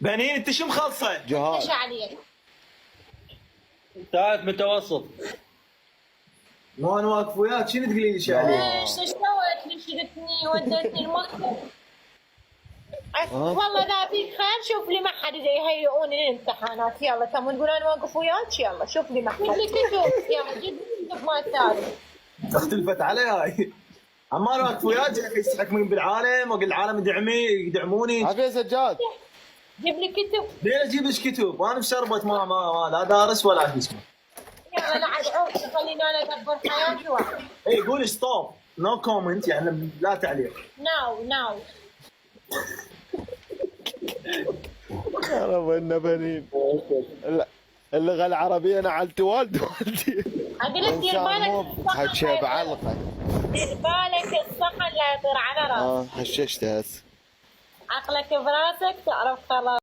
بنين انت شو مخلصه؟ جهاد ايش عليك؟ تعال متوسط. مو انا واقف وياك شنو تقولي لي شعلي؟ ايش سويت لي؟ شلتني ودتني المكتب. والله لا فيك خير، شوف لي معهد اذا يهيئوني للامتحانات. يلا تمون تقول انا واقف وياك، يلا شوف لي معهد. جيب لي كتب، يلا جيب لي كتب مال ثاني. اختلفت علي هاي. عمال واقف وياك يستحكمون بالعالم واقول العالم يدعموني. عافية سجاد. جيب لي كتب. ليه اجيب لك كتب؟ وانا بشربت ما لا دارس ولا شو اسمه. يلا لا عاد عوف، خليني انا ادبر حياتي واحد. اي قول ستوب نو كومنت يعني لا تعليق. ناو يا رب بنين. اللغة العربية انا علت والد والدي. اقول لك دير بالك حكي بعلقك. دير بالك الصحن لا يطير على راسك. حششت هسه. عقلك براسك تعرف خلاص.